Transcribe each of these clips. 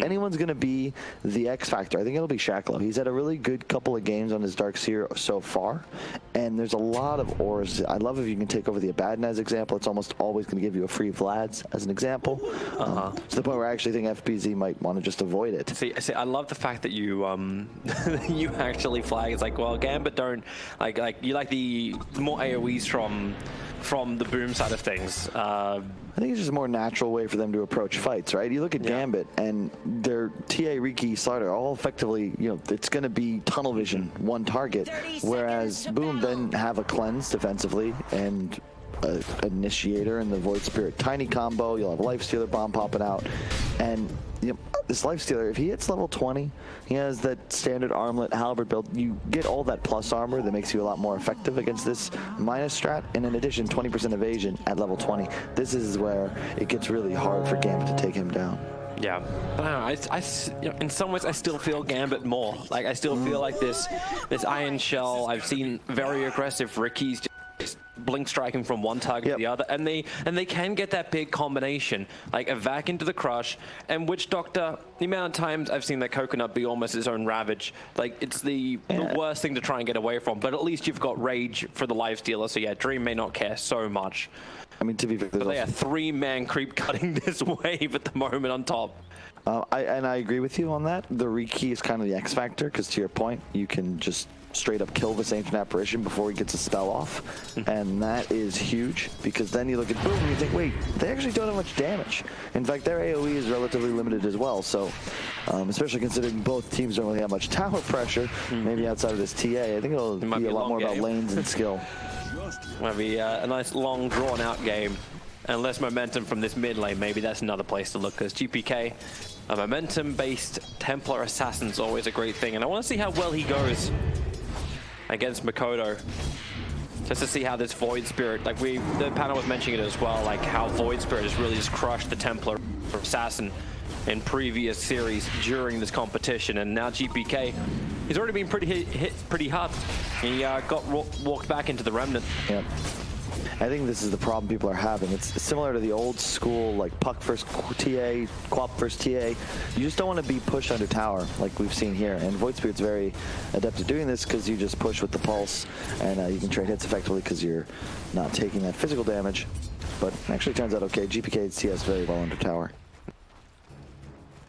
anyone's going to be the X factor, I think it'll be Shacklo. He's had a really good couple of games on his Dark Seer so far, and there's a lot of auras. I love if you can take over the Abaddon as example. It's almost always going to give you a free Vlad's as an example. To the point where I actually think FBZ might want to just avoid it. See, I love the fact that you you actually flag. It's like, well, Gambit don't like you like the more AoEs from the boom side of things. I think it's just a more natural way for them to approach fights, right? You look at Gambit and their TA, Riki, Slaughter, all effectively, you know, it's going to be tunnel vision, one target, whereas Boom then have a cleanse defensively and Initiator and the Void Spirit tiny combo. You'll have a Lifestealer bomb popping out, and you know, this Lifestealer, if he hits level 20, he has that standard armlet halberd build. You get all that plus armor that makes you a lot more effective against this minus strat, and in addition, 20% evasion at level 20. This is where it gets really hard for Gambit to take him down. Yeah, but I don't know, you know, in some ways I still feel Gambit more. Like I still feel like this Iron Shell. I've seen very aggressive Rickies just blink striking from one target to the other, and they can get that big combination, like a vac into the crush. And Witch Doctor, the amount of times I've seen that Coconut be almost his own Ravage, like it's the worst thing to try and get away from. But at least you've got Rage for the Lifestealer, so yeah, Dream may not care so much. I mean, to be fair, but they are 3-man creep cutting this wave at the moment on top. I agree with you on that. The Riki is kind of the X factor, because to your point, you can just straight up kill this Ancient Apparition before he gets a spell off, and that is huge, because then you look at Boom and you think, wait, they actually don't have much damage. In fact, their AoE is relatively limited as well, so especially considering both teams don't really have much tower pressure, maybe outside of this TA, I think it'll be a lot more about lanes and skill. Might be a nice long drawn out game, and less momentum from this mid lane. Maybe that's another place to look, because GPK, a momentum based Templar assassin, is always a great thing, and I want to see how well he goes against Makoto, just to see how this Void Spirit, like the panel was mentioning it as well, like how Void Spirit has really just crushed the Templar assassin in previous series during this competition, and now GPK, he's already been hit pretty hard. He got walked back into the Remnant. Yep. I think this is the problem people are having. It's similar to the old school, like Puck versus TA, Quap versus TA. You just don't want to be pushed under tower like we've seen here. And Void Spirit's very adept at doing this, because you just push with the pulse, and you can trade hits effectively because you're not taking that physical damage. But it actually turns out okay. GPK CS very well under tower.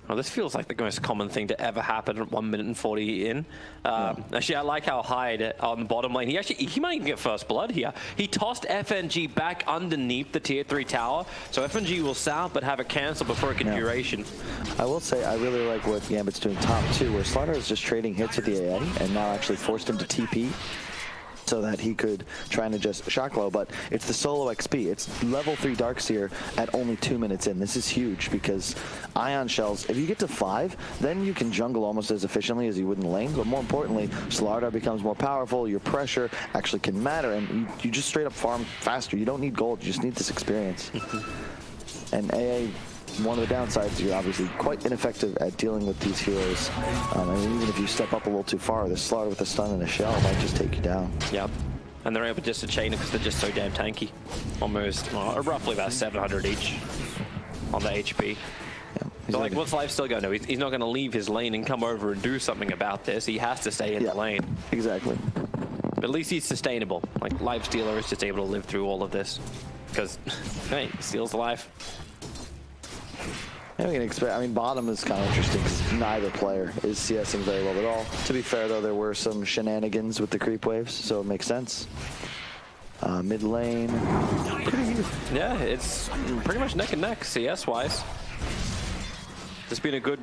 Well, this feels like the most common thing to ever happen at 1 minute and 40 in. Actually, I like how Hyde on the bottom lane, he might even get first blood here. He tossed FNG back underneath the tier 3 tower, so FNG will south but have it cancel before it can duration. I will say, I really like what Gambit's doing top 2, where Slaughter is just trading hits with the AI, and now actually forced him to TP, so that he could try and adjust Shacklo, but it's the solo XP. It's level 3 Darkseer at only 2 minutes in. This is huge, because Ion Shells, if you get to 5, then you can jungle almost as efficiently as you would in lane, but more importantly, Slardar becomes more powerful, your pressure actually can matter, and you just straight up farm faster. You don't need gold, you just need this experience. And AA, one of the downsides, you're obviously quite ineffective at dealing with these heroes. And even if you step up a little too far, the Slaughter with a stun and a shell might just take you down. Yep. And they're able just to chain it because they're just so damn tanky. Almost, roughly about 700 each on the HP. Yeah, so like, what's Life still going to do? He's not going to leave his lane and come over and do something about this. He has to stay in the lane. Exactly. But at least he's sustainable. Like, Lifestealer is just able to live through all of this. Because, hey, he steals the life. Yeah, we can expect. I mean, bottom is kind of interesting because neither player is CSing very well at all. To be fair, though, there were some shenanigans with the creep waves, so it makes sense. Mid lane. Yeah, it's pretty much neck and neck, CS-wise. There's been a good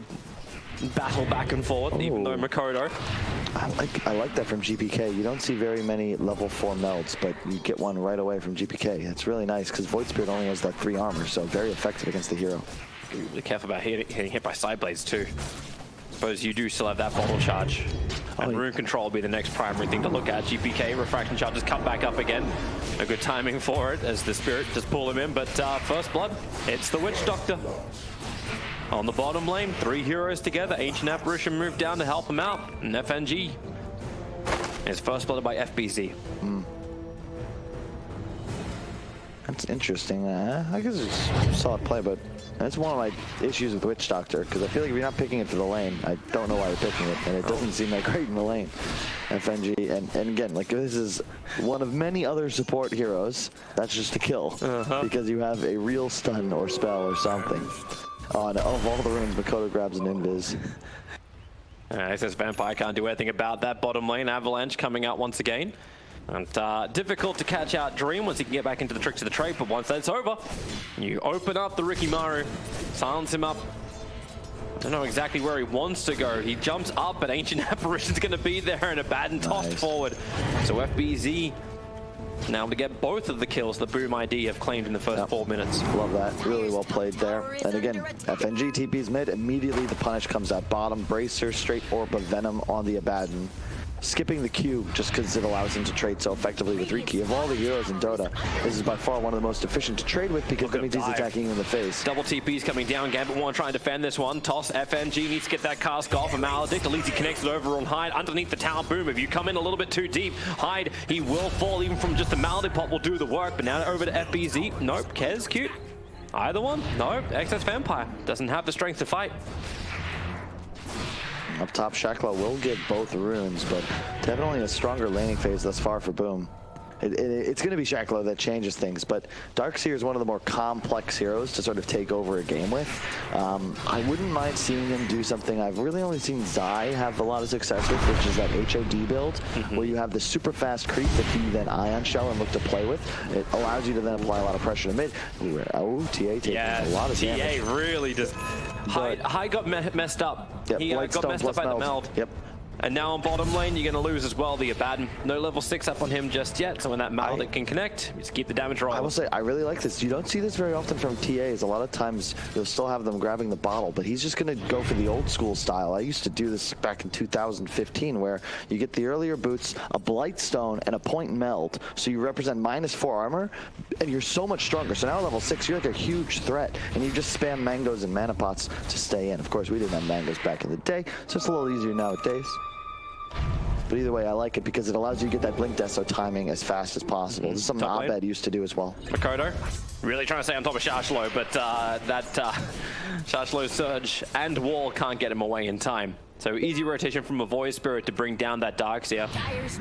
battle back and forth, even though Makoto. I like that from GPK. You don't see very many level 4 melds, but you get one right away from GPK. It's really nice because Void Spirit only has that 3 armor, so very effective against the hero. Be really careful about getting hit by side blades too. Suppose you do still have that bottle charge. And rune control will be the next primary thing to look at. GPK, refraction charges cut back up again. A good timing for it as the Spirit just pull him in, but first blood, it's the Witch Doctor. On the bottom lane, 3 heroes together. Ancient Apparition moved down to help him out. And FNG is first blooded by FBZ. It's interesting. I guess it's a solid play, but that's one of my issues with Witch Doctor, because I feel like if you're not picking it for the lane, I don't know why you're picking it, and it doesn't seem that great in the lane. FNG, and again, like, this is one of many other support heroes that's just a kill, because you have a real stun or spell or something. Oh, and of all the runes, Makoto grabs an invis. Says Vampire can't do anything about that bottom lane. Avalanche coming out once again. And difficult to catch out Dream once he can get back into the tricks of the trade, but once that's over, you open up the Rikimaru, silence him up. I don't know exactly where he wants to go. He jumps up, but Ancient Apparition's going to be there, and Abaddon tossed forward. So FBZ now to get both of the kills the Boom ID have claimed in the first 4 minutes. Love that. Really well played there. And again, FNG TP's mid. Immediately the punish comes out bottom. Bracer, straight Orb of Venom on the Abaddon. Skipping the Q just because it allows him to trade so effectively with Riki. Of all the heroes in Dota, this is by far one of the most efficient to trade with, because that means he's attacking you in the face. Double TP's coming down. Gambit won't try and defend this one. Toss. FNG needs to get that cast off. A Maledict. At least he connects it over on Hyde underneath the tower. Boom. If you come in a little bit too deep, Hyde, he will fall. Even from just the Maledict pot will do the work. But now over to FBZ. Nope. Kez, cute. Either one. Nope. Excess Vampire. Doesn't have the strength to fight. Up top, Shakla will get both runes, but definitely a stronger laning phase thus far for Boom. It's going to be Shakla that changes things, but Darkseer is one of the more complex heroes to sort of take over a game with. I wouldn't mind seeing him do something I've really only seen Zai have a lot of success with, which is that HOD build, where you have the super fast creep that you then Ion Shell and look to play with. It allows you to then apply a lot of pressure to mid. Oh, TA taking a lot of damage. TA really just... Hyde got messed up. Yep, He got messed up by the meld. Yep. And now on bottom lane, you're going to lose as well, the Abaddon. No level 6 up on him just yet, so when that Maledict can connect, just keep the damage rolling. I will say, I really like this. You don't see this very often from TAs. A lot of times, you'll still have them grabbing the bottle, but he's just going to go for the old school style. I used to do this back in 2015, where you get the earlier boots, a Blightstone, and a point meld, so you represent -4 armor, and you're so much stronger. So now level 6, you're like a huge threat, and you just spam mangoes and mana pots to stay in. Of course, we didn't have mangoes back in the day, so it's a little easier nowadays. But either way, I like it because it allows you to get that Blink Deso timing as fast as possible. This is something Abed used to do as well. Makoto, really trying to stay on top of Shashlo, but Shashlo's Surge and Wall can't get him away in time. So easy rotation from a Void Spirit to bring down that Darkseer.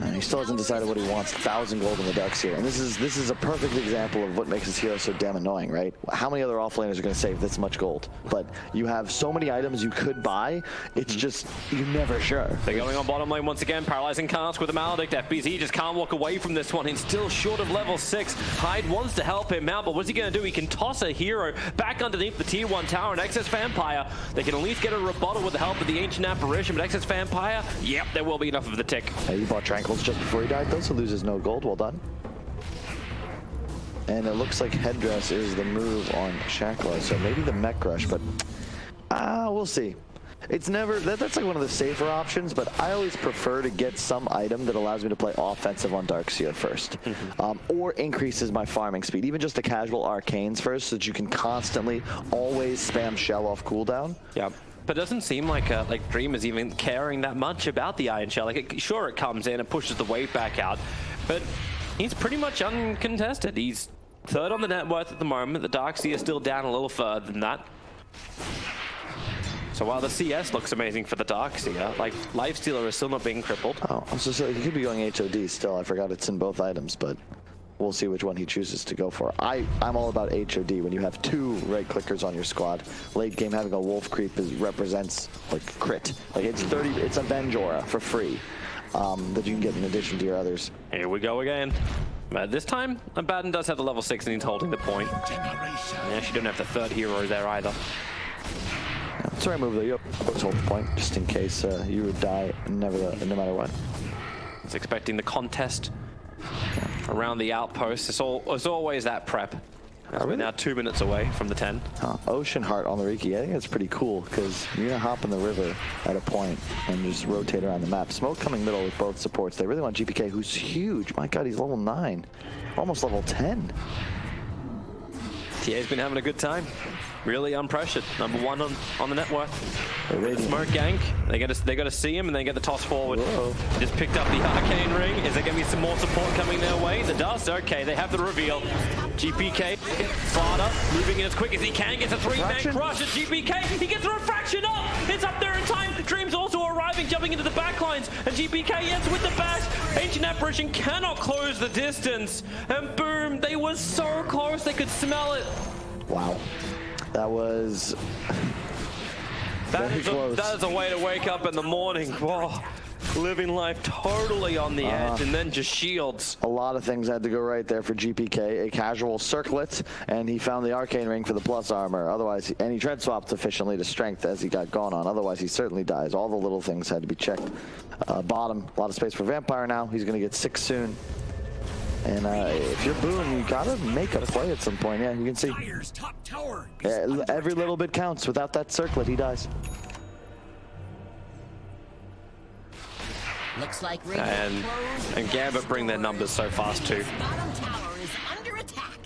And he still hasn't decided what he wants. 1,000 gold in the Darkseer. And this is a perfect example of what makes this hero so damn annoying, right? How many other offlaners are going to save this much gold? But you have so many items you could buy, it's just, you're never sure. They're going on bottom lane once again, paralyzing Cask with a Maledict. FBZ just can't walk away from this one. He's still short of level 6. Hyde wants to help him out, but what's he going to do? He can toss a hero back underneath the tier 1 tower, and Excess Vampire, they can at least get a rebuttal with the help of the Ancient Apparition, but Excess Vampire, yep, there will be enough of the tick. He bought Tranquils just before he died, though, so loses no gold. Well done. And it looks like Headdress is the move on Shakla, so maybe the Mech Rush, but we'll see. It's never, that's like one of the safer options, but I always prefer to get some item that allows me to play offensive on Darkseer first, or increases my farming speed, even just the casual arcanes first, so that you can constantly always spam shell off cooldown. Yep. But it doesn't seem like Dream is even caring that much about the Iron Shell. Sure, it comes in and pushes the wave back out, but he's pretty much uncontested. He's third on the net worth at the moment. The Darkseer is still down a little further than that. So while the CS looks amazing for the Darkseer, like Lifestealer is still not being crippled. Oh, so he could be going HOD still. I forgot it's in both items, but we'll see which one he chooses to go for. I'm all about HOD when you have 2 right clickers on your squad. Late game having a wolf creep represents like crit. Like it's it's Avenge Aura for free that you can get in addition to your others. Here we go again. This time, Abaddon does have the level 6 and he's holding the point. And actually don't have the third hero there either. Yeah, it's the right move though. You always hold the point just in case you would die no matter what. He's expecting the contest around the outpost. It's always that prep. We're now 2 minutes away from the 10. Ocean Heart on the Riki. I think that's pretty cool because you're gonna hop in the river at a point and just rotate around the map. Smoke coming middle with both supports. They really want GPK, who's huge. My God, he's level 9, almost level 10. TA's been having a good time. Really unpressured. Number 1 on the net worth. The smoke gank. They got to see him and then get the toss forward. Just picked up the arcane ring. Is there going to be some more support coming their way? The dust. Okay, they have the reveal. GPK, Slaughter, moving in as quick as he can, gets a 3-man crush at GPK, he gets a refraction up, it's up there in time, Dream's also arriving, jumping into the backlines, and GPK ends with the bash. Ancient Apparition cannot close the distance, and boom, they were so close, they could smell it. Wow, that was very close. That is a way to wake up in the morning. Whoa. Living life totally on the edge, and then just shields. A lot of things had to go right there for GPK. A casual circlet, and he found the arcane ring for the plus armor. Otherwise, and he tread swapped sufficiently to strength as he got gone on. Otherwise, he certainly dies. All the little things had to be checked. Bottom, a lot of space for Vampire now. He's going to get 6 soon. And if you're Boone, you gotta make a play at some point. Yeah, you can see. Yeah, every little bit counts. Without that circlet, he dies. Looks like and Gambit bring their numbers so fast too. bottom tower is under attack.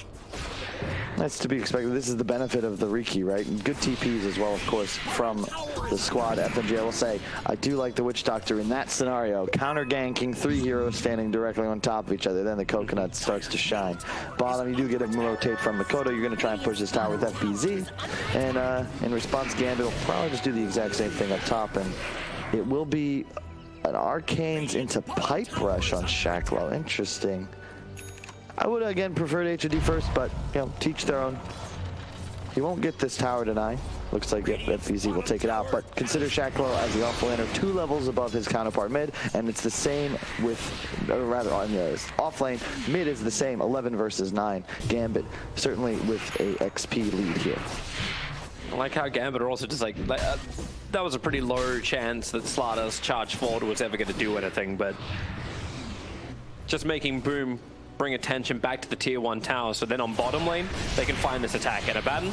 That's to be expected. This is the benefit of the Riki, right? And good TPs as well, of course, from the squad. FNG, I will say, I do like the Witch Doctor in that scenario. Counter ganking, 3 heroes standing directly on top of each other. Then the coconut starts to shine. Bottom, you do get a rotate from Makoto. You're going to try and push this tower with FBZ. And in response, Gambit will probably just do the exact same thing up top. And it will be an Arcanes into Pipe Rush on Shacklow. Interesting. I would again prefer HOD first, but you know, teach their own. He won't get this tower tonight. Looks like FBZ will take it out, but consider Shacklow as the off-laner 2 levels above his counterpart mid, and it's the same with, or rather on the off-lane, mid is the same, 11 versus 9. Gambit certainly with a XP lead here. I like how Gambit are also just like that was a pretty low chance that Slaughter's charge forward was ever going to do anything, but just making Boom bring attention back to the tier 1 tower, so then on bottom lane, they can find this attack. And Abaddon,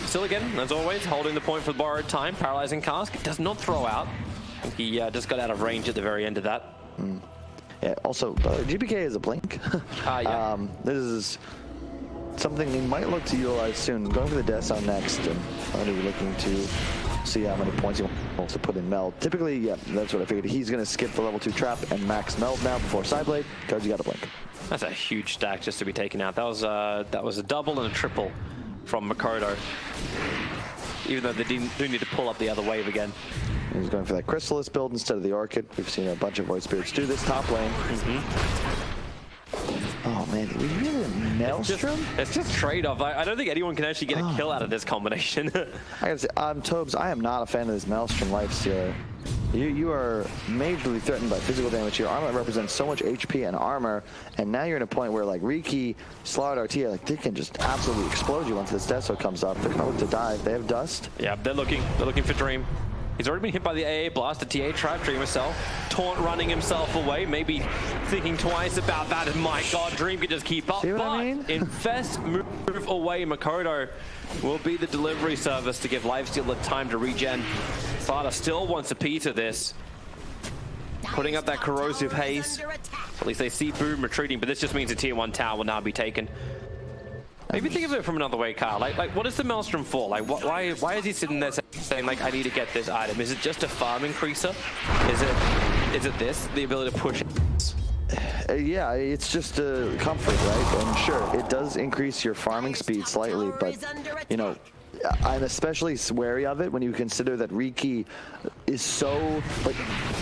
still again, as always, holding the point for borrowed time, paralyzing cask, does not throw out. He just got out of range at the very end of that. Yeah, also, GPK is a blink. Yeah. This is something he might look to utilize soon. Going for the Death Zone next, and I'm going to be looking to see how many points he wants to put in Meld. Typically, yeah, that's what I figured. He's going to skip the level 2 trap and max Meld now before Sideblade, because you got to blink. That's a huge stack just to be taken out. That was a double and a triple from Makoto. Even though they do need to pull up the other wave again. He's going for that Chrysalis build instead of the Orchid. We've seen a bunch of Void Spirits do this top lane. Oh man, we really Maelstrom? It's just trade-off. I don't think anyone can actually get a kill out of this combination. I gotta say, Tobes, I am not a fan of this Maelstrom Lifestealer. You are majorly threatened by physical damage. Your armor represents so much HP and armor, and now you're in a point where like Riki, Slaughter, Artia, like they can just absolutely explode you once this Death Zone comes up. They're gonna look to dive. They have Dust. Yeah, they're looking for Dream. He's already been hit by the AA blast, the TA trap, Dream herself. Taunt running himself away, maybe thinking twice about that, and my god, Dream could just keep up. See what but I mean? Infest move away, Makoto will be the delivery service to give Lifestealer time to regen. Slaughter still wants a piece of this. Putting up that corrosive haze. At least they see Boom retreating, but this just means the tier 1 tower will now be taken. Maybe think of it from another way, Kyle. Like what is the Maelstrom for? Like, why is he sitting there saying, like, I need to get this item? Is it just a farm increaser? Is it this? The ability to push? Yeah, it's just a comfort, right? And sure, it does increase your farming speed slightly, but, you know, I'm especially wary of it when you consider that Riki is so, like,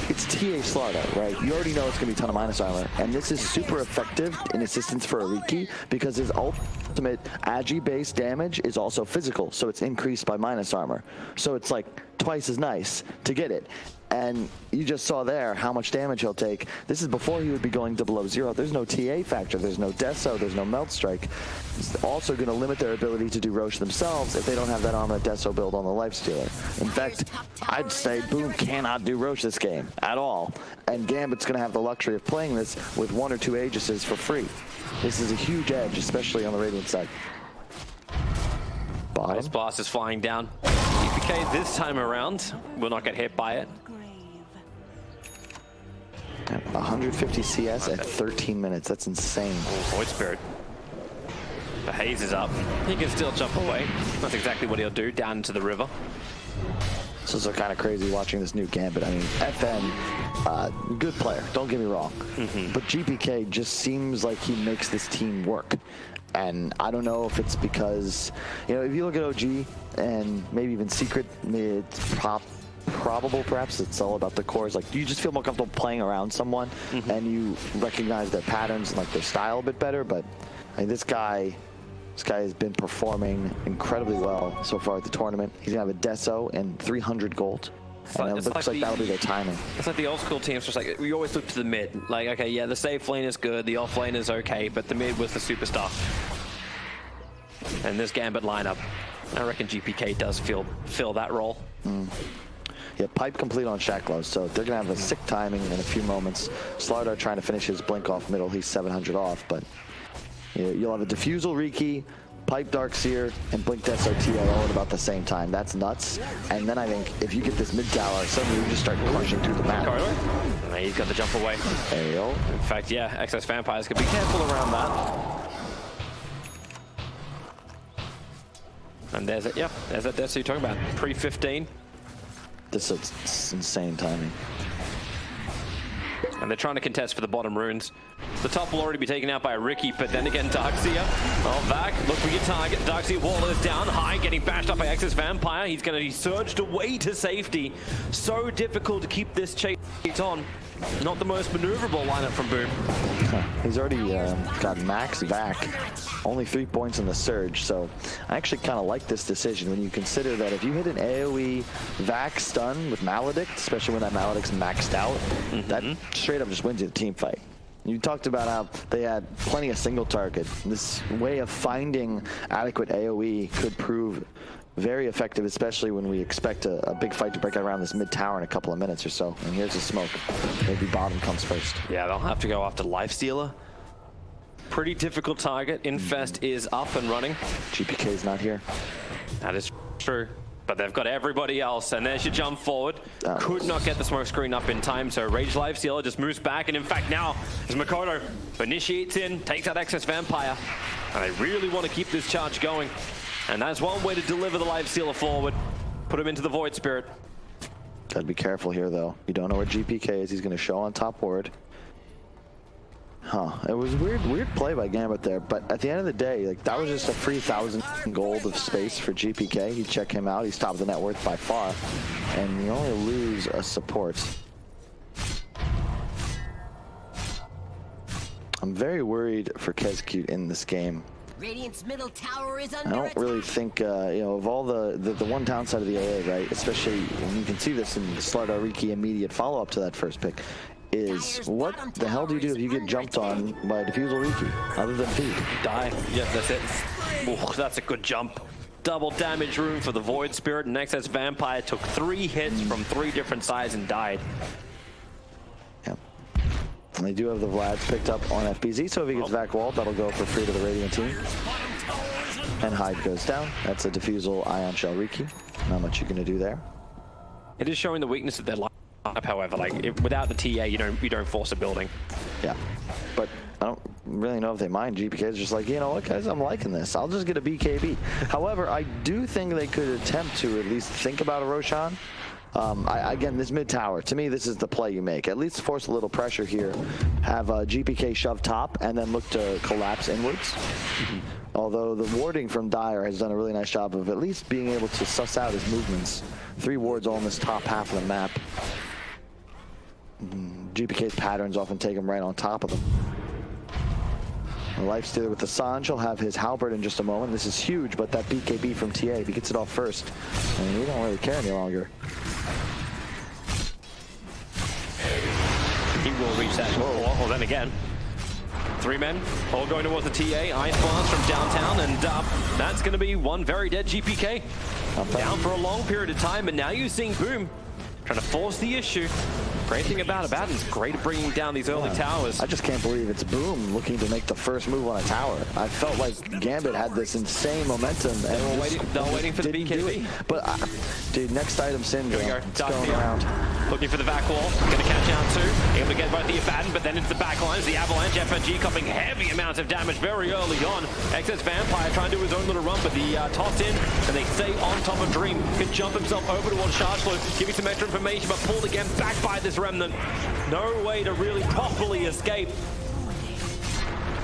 it's TA Slaughter, right? You already know it's going to be a ton of minus armor, and this is super effective in assistance for a Riki because his ultimate Agi-based damage is also physical, so it's increased by minus armor. So it's like twice as nice to get it. And you just saw there how much damage he'll take. This is before he would be going to below 0. There's no TA factor, there's no Deso, there's no Melt Strike. It's also going to limit their ability to do Roche themselves if they don't have that armor Deso build on the Lifestealer. In fact, I'd say Boom cannot do Roche this game at all. And Gambit's going to have the luxury of playing this with 1 or 2 Aegises for free. This is a huge edge, especially on the Radiant side. This boss is flying down. GPK this time around will not get hit by it. 150 CS at 13 minutes. That's insane. Oh, Void Spirit. The haze is up. He can still jump away. That's exactly what he'll do, down into the river. It's also kind of crazy watching this new Gambit. I mean, FN, good player, don't get me wrong. But GPK just seems like he makes this team work. And I don't know if it's because, you know, if you look at OG and maybe even Secret, it's probable perhaps it's all about the cores. Like, you just feel more comfortable playing around someone and you recognize their patterns and like their style a bit better. But I mean, this guy has been performing incredibly well so far at the tournament. He's gonna have a Deso and 300 gold. And it looks like that'll be their timing. It's like the old school teams, just like, we always look to the mid. Like, okay, yeah, the safe lane is good, the off lane is okay, but the mid was the superstar. And this Gambit lineup, I reckon GPK does fill that role. Yeah, pipe complete on Shacklow, so they're gonna have a sick timing in a few moments. Slardar trying to finish his blink off middle, he's 700 off, but you'll have a Diffusal Riki, Pipe Darkseer, and Blink Deso TA all at about the same time. That's nuts. And then I think if you get this mid tower, suddenly you just start crushing through the map. He's got the jump away. Ayo. In fact, yeah, Excess Vampires could be careful around that. And there's it, yeah, there's that Deso you're talking about. Pre-15. This is insane timing. And they're trying to contest for the bottom runes. The top will already be taken out by Riki, but then again, Darkseer. Oh, back. Look for your target. Darkseer wall is down high, getting bashed up by Excess Vampire. He's going to be surged away to safety. So difficult to keep this chase on. Not the most maneuverable lineup from Boom. He's already got max back. Only 3 points in the surge, so I actually kind of like this decision when you consider that if you hit an AoE Vac stun with Maledict, especially when that Maledict's maxed out, that straight up just wins you the team fight. You talked about how they had plenty of single target. This way of finding adequate AoE could prove very effective, especially when we expect a big fight to break out around this mid tower in a couple of minutes or so. And here's the smoke. Maybe bottom comes first. Yeah, they'll have to go after Lifestealer. Pretty difficult target. Infest is up and running. GPK's not here. That is true. But they've got everybody else, and there's your jump forward. Could not get the smoke screen up in time, so Rage Lifestealer just moves back, and in fact now, as Makoto initiates in, takes out Excess Vampire, and they really want to keep this charge going. And that's one way to deliver the Lifestealer forward. Put him into the Void Spirit. Gotta be careful here, though. You don't know where GPK is. He's gonna show on top ward. Huh. It was weird play by Gambit there, but at the end of the day, like, that was just a free 1,000 gold of space for GPK. You check him out, he's top of the net worth by far, and you only lose a support. I'm very worried for Kezcute in this game. Radiant's middle tower is I under don't attack. really think, you know, of all the one downside of the AA, right, especially, and you can see this in Slardar Riki immediate follow-up to that first pick, is what the hell do you do if you get jumped on by Diffusal Riki, other than feed? Die. Yes, that's it. Ooh, that's a good jump. Double damage rune for the Void Spirit, and Excess Vampire took 3 hits from 3 different sides and died. Yep. And they do have the Vlads picked up on FBZ, so if he gets back walled, that'll go for free to the Radiant team. And Hyde goes down. That's a Diffusal Ion Shell Riki. Not much you're gonna do there. It is showing the weakness of their lineup, however. Like, without the TA, you don't force a building. Yeah, but I don't really know if they mind. GPK is just like, you know what, guys, I'm liking this. I'll just get a BKB. However, I do think they could attempt to at least think about a Roshan. Again, this mid tower, to me, this is the play you make. At least force a little pressure here. Have GPK shove top and then look to collapse inwards. Although the warding from Dire has done a really nice job of at least being able to suss out his movements. 3 wards all in this top half of the map. GPK's patterns often take him right on top of them. The Lifestealer with the Sanj, he'll have his halberd in just a moment. This is huge, but that BKB from TA, if he gets it off first, I mean, we don't really care any longer. He will reach that. Well, then again. 3 men, all going towards the TA. Ice Blast from downtown, and that's going to be one very dead GPK. Down for a long period of time, and now you're seeing Boom trying to force the issue. Great thing about Abaddon's great at bringing down these early towers. I just can't believe it's Boom looking to make the first move on a tower. I felt like Gambit had this insane momentum. And They were waiting for the BKB. But, dude, next item syndrome. Here we go. It's Dark going Fear. around. Looking for the back wall. Going to catch out two. Able to get both the Abaddon, but then into the back lines. The Avalanche FNG copying heavy amounts of damage very early on. Excess Vampire trying to do his own little run, but the toss in, and they stay on top of Dream. Can jump himself over towards Chargeflow, giving some extra information, but pulled again back by this Remnant. No way to really properly escape.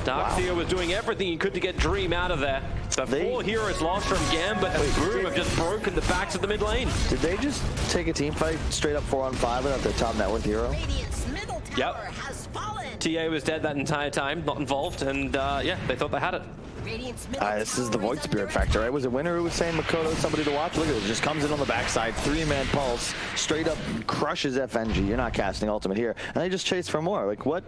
Darkseer was doing everything he could to get Dream out of there. The four heroes lost from Gambit and Boom have just broken the backs of the mid lane. Did they just take a team fight straight up 4-on-5 without their top net worth hero? Radiant's middle tower has fallen. TA was dead that entire time, not involved, and yeah, they thought they had it. Radiant's middle This is the tower Void is Spirit under factor, right? Was it Winner who was saying Makoto's somebody to watch? Look at it, just comes in on the backside, 3-man pulse, straight up crushes FNG. You're not casting ultimate here. And they just chase for more. Like, what?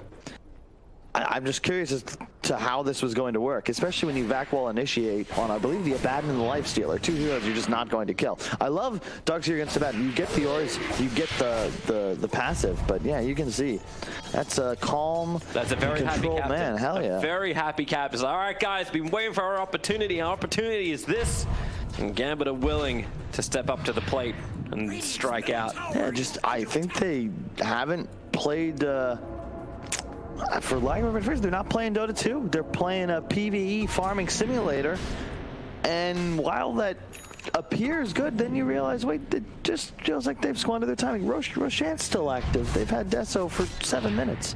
I'm just curious as to how this was going to work, especially when you vac wall initiate on, I believe, the Abaddon and the Lifestealer. Two heroes you're just not going to kill. I love Darkseer against Abaddon. You get the ores, you get the passive, but yeah, you can see that's a calm, that's a very happy captain. Man. Hell yeah. A very happy captain. All right, guys, been waiting for our opportunity. Our opportunity is this. And Gambit are willing to step up to the plate and strike out. Yeah, I think they haven't played. For lack of a better phrase, they're not playing Dota 2. They're playing a PvE farming simulator. And while that appears good, then you realize, wait, it just feels like they've squandered their timing. Roshan's still active. They've had Deso for 7 minutes.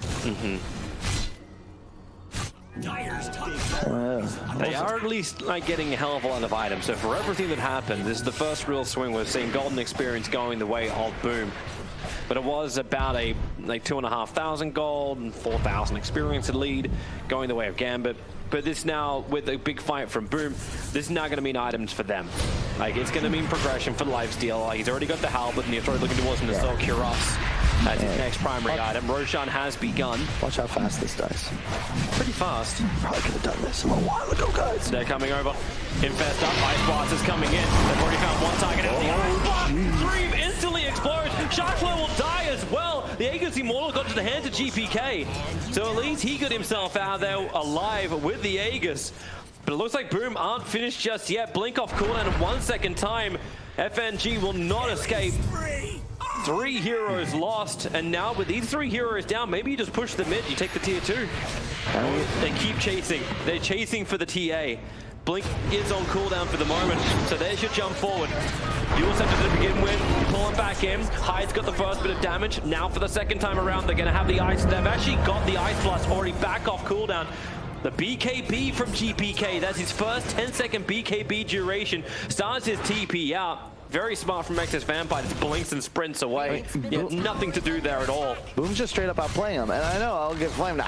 They are at least like getting a hell of a lot of items. So for everything that happened, this is the first real swing we're seeing Golden Experience going the way of Boom. But it was about a 2,500 gold and 4,000 experience lead going the way of Gambit. But this now, with a big fight from Boom, this is now going to mean items for them. Like, it's going to mean progression for the Lifesteal. Like, he's already got the Halberd, and he's already looking towards him to sell Kuros as his next primary item. Roshan has begun. Watch how fast this dies. Pretty fast. Probably could have done this a little while ago, guys. They're coming over. Infest up. Ice Blast is coming in. They've already found one target out. The Ice Blast! Dream instantly explodes. Sharkflow will die as well. The Aegis Immortal got to the hands of GPK. So at least he got himself out there alive with the Aegis. But it looks like Boom aren't finished just yet. Blink off cooldown in 1 second time. FNG will not escape. 3 heroes lost, and now with these 3 heroes down, maybe you just push the mid, you take the tier 2. They keep chasing. They're chasing for the TA. Blink is on cooldown for the moment, so there's your jump forward. Dual Scepter to begin with, pull him back in. Hyde's got the first bit of damage. Now for the second time around, they're going to have the ice. They've actually got the Ice Blast already back off cooldown. The BKB from GPK, that's his first 10-second BKB duration. Starts his TP out. Very smart from Excess Vampire, just blinks and sprints away. Yeah, nothing to do there at all. Boom's just straight up outplaying him, and I know I'll get flamed.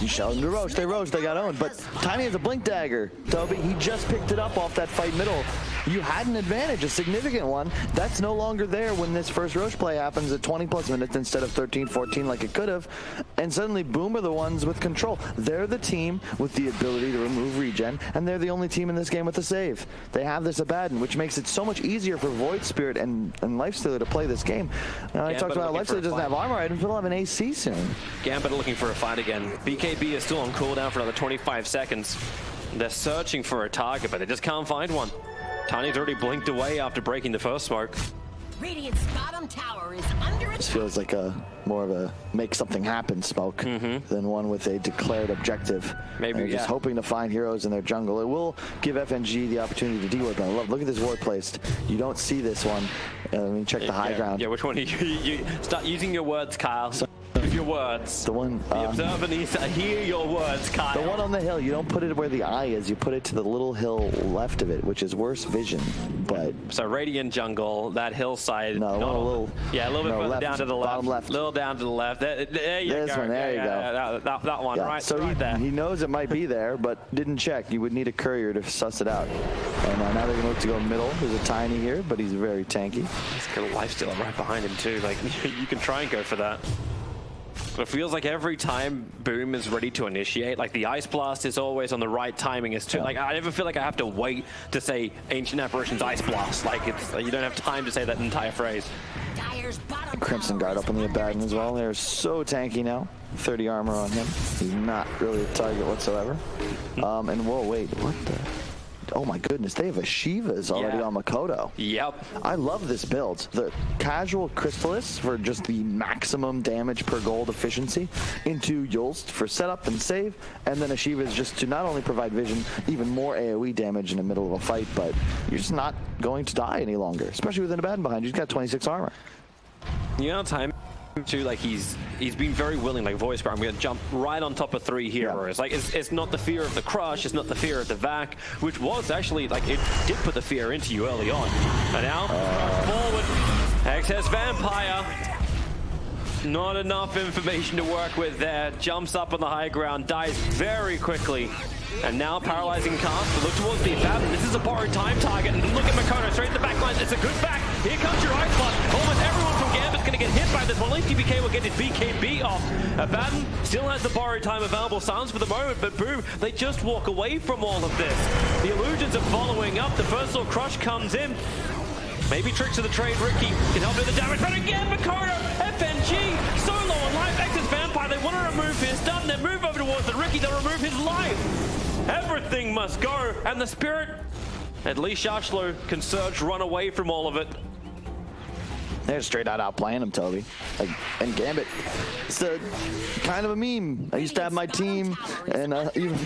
You showed them the roast, they got owned, but Tiny has a blink dagger. Toby, he just picked it up off that fight middle. You had an advantage, a significant one. That's no longer there when this first Roche play happens at 20+ minutes instead of 13, 14 like it could have. And suddenly Boom are the ones with control. They're the team with the ability to remove regen, and they're the only team in this game with a save. They have this Abaddon, which makes it so much easier for Void Spirit and Lifestealer to play this game. I talked about how Lifestealer doesn't have armor items, but he'll have an AC soon. Gambit looking for a fight again. BKB is still on cooldown for another 25 seconds. They're searching for a target, but they just can't find one. Tiny's already blinked away after breaking the first smoke. Radiant's bottom tower is under attack. This feels like more of a make something happen smoke than one with a declared objective. Maybe just hoping to find heroes in their jungle. It will give FNG the opportunity to de-ward. Look at this ward placed. You don't see this one. I mean, check the high ground. Yeah, which one? You start using your words, Kyle. Use your words. The one. The observer needs to hear your words, Kyle. The one on the hill. You don't put it where the eye is. You put it to the little hill left of it, which is worse vision. But so Radiant jungle, that hillside. No, a little bit further left, down to the left. bottom left. Little down to the left. There you go. This one. There you go. That one. Yeah. Right. So right there. he knows it might be there, but didn't check. You would need a courier to suss it out. And now they're going to look to go middle. There's a Tiny here, but he's very tanky. He's got a Lifesteal right behind him too. Like you can try and go for that. It feels like every time Boom is ready to initiate, like the Ice Blast is always on the right timing. Like I never feel like I have to wait to say Ancient Apparition's Ice Blast. Like you don't have time to say that entire phrase. Slayer's bottom Crimson tower Guard is up on the under Abaddon as well. They're so tanky now. 30 armor on him. He's not really a target whatsoever. And whoa, wait, what the? Oh my goodness, they have a Shivas already on Makoto. Yep. I love this build. The casual Crystallis for just the maximum damage per gold efficiency, into Yulst for setup and save, and then a Shivas just to not only provide vision, even more AoE damage in the middle of a fight, but you're just not going to die any longer, especially with an Abaddon behind you. He's got 26 armor. You know, time too, like he's been very willing, like voice bar, I'm gonna jump right on top of 3 heroes. Like it's not the fear of the crush, it's not the fear of the vac, which was actually like it did put the fear into you early on. And now forward, excess vampire. Not enough information to work with there. Jumps up on the high ground, dies very quickly. And now paralyzing cast to look towards the Abaddon. This is a borrowed time target. And look at Makoto straight in the back line. It's a good back. Here comes your ice blast. Almost everyone from Gambit's going to get hit by this one. At least TBK will get his BKB off. Abaddon still has the borrowed time available. Silence for the moment, but boom, they just walk away from all of this. The illusions are following up. The first little crush comes in. Maybe tricks of the trade. Ricky can help with the damage, but again, Makoto, FNG, so low on life. Excess Vampire, they want to remove his stun, then move over towards the Ricky, they'll remove his life. Everything must go, and the Spirit, at least Shashlo can surge, run away from all of it. They're straight out outplaying him, Toby. Like, and Gambit, it's a kind of a meme. I used to have my team, and even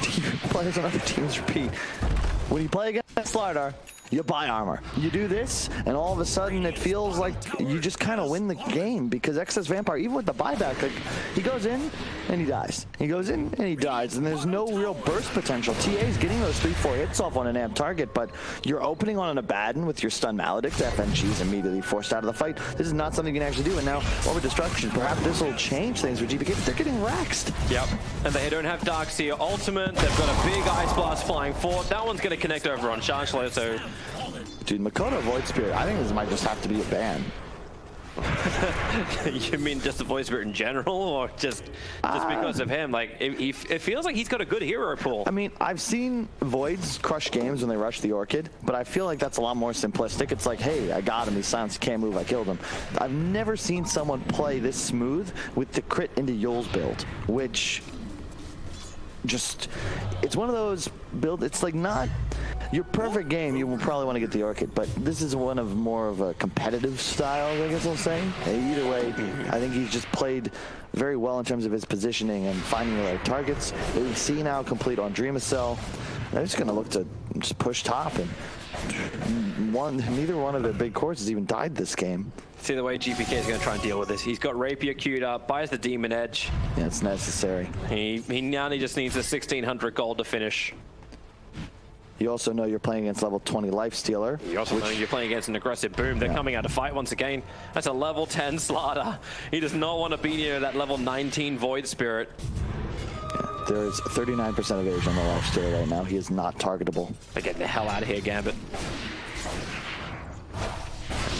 players on other teams repeat. When you play against Slardar, you buy armor. You do this, and all of a sudden it feels like you just kind of win the game, because Excess Vampire, even with the buyback, like, he goes in and he dies. He goes in and he dies, and there's no real burst potential. TA's getting those 3-4 hits off on an amp target, but you're opening on an Abaddon with your stun Maledict. FNG's immediately forced out of the fight. This is not something you can actually do, and now over Destruction, perhaps this will change things for GPK, but they're getting waxed. Yep, and they don't have Darkseer ultimate. They've got a big Ice Blast flying forward. That one's going to connect over on Shashlo, so... Dude, Makoto Void Spirit, I think this might just have to be a ban. You mean just the Void Spirit in general, or just because of him? Like, it feels like he's got a good hero pool. I mean, I've seen Voids crush games when they rush the Orchid, but I feel like that's a lot more simplistic. It's like, hey, I got him, he's silenced, he can't move, I killed him. I've never seen someone play this smooth with the crit into Yul's build, which just, it's one of those builds, it's like not your perfect game. You will probably want to get the Orchid, but this is one of more of a competitive style, I guess I'll say. Either way, I think he's just played very well in terms of his positioning and finding the right targets. We see now complete on Dreamacell. They're just going to look to just push top, and neither one of their big cores has even died this game. See the way GPK is going to try and deal with this. He's got Rapier queued up, buys the Demon Edge. Yeah, it's necessary. He now just needs the 1600 gold to finish. You also know you're playing against level 20 Lifestealer. You also know you're playing against an aggressive Boom. They're coming out to fight once again. That's a level 10 Slaughter. He does not want to be near that level 19 Void Spirit. Yeah, there's 39% evasion on the Lifestealer right now. He is not targetable. They're getting the hell out of here, Gambit.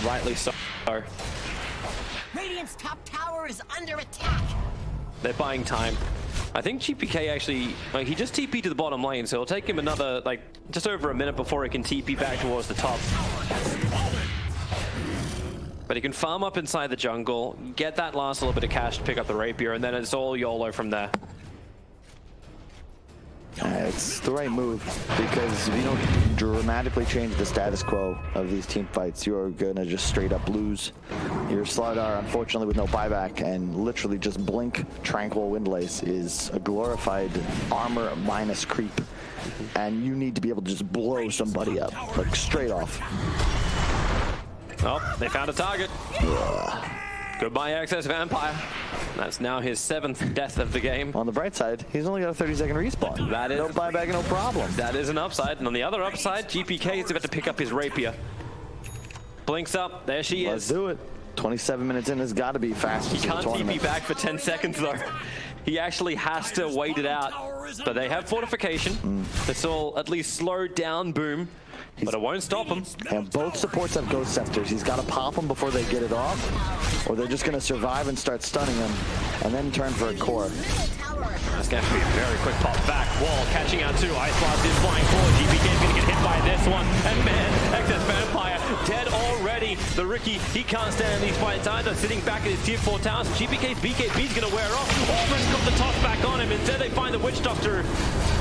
Rightly so. Radiant's top tower is under attack. They're buying time. I think GPK actually, like, he just TP'd to the bottom lane, so it'll take him another, like, just over a minute before he can TP back towards the top. But he can farm up inside the jungle, get that last little bit of cash to pick up the Rapier, and then it's all YOLO from there. It's the right move, because if you don't dramatically change the status quo of these team fights, you're gonna just straight up lose. Your Slardar, unfortunately, with no buyback and literally just blink Tranquil Windlace, is a glorified armor minus creep, and you need to be able to just blow somebody up, like straight off. Oh, they found a target. Goodbye, Excess Vampire. That's now his 7th death of the game. On the bright side, he's only got a 30-second respawn. That is no buyback, no problem. That is an upside. And on the other upside, GPK is about to pick up his Rapier. Blinks up. There she is. Let's do it. 27 minutes in has got to be fast. He can't TP back for 10 seconds, though. He actually has to wait it out. But they have fortification. This will at least slow down Boom. But it won't stop him. And both supports have Ghost Scepters. He's got to pop them before they get it off, or they're just going to survive and start stunning him, and then turn for a core. That's going to be a very quick pop back. Wall catching out too. Ice Blast is flying forward. GPK is going to get hit by this one. And man, Excess Vampire dead already. already. The rookie, he can't stand these fights either, sitting back at his tier 4 towers. GPK's BKB's gonna wear off. Almost got the toss back on him. Instead, they find the Witch Doctor,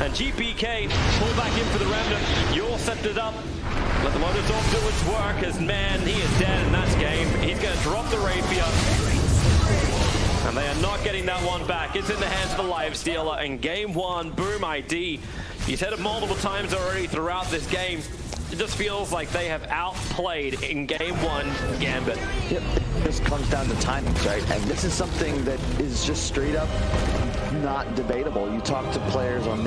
and GPK pull back in for the Remnant. You're set it up. Let the Molotov do its work, as man, he is dead, and that's game. He's gonna drop the Rapier. And they are not getting that one back. It's in the hands of the Live Stealer. And game one, Boom ID. He's said it multiple times already throughout this game. It just feels like they have outplayed in game one Gambit. Yep, it just comes down to timings, right? And this is something that is just straight up not debatable. You talk to players on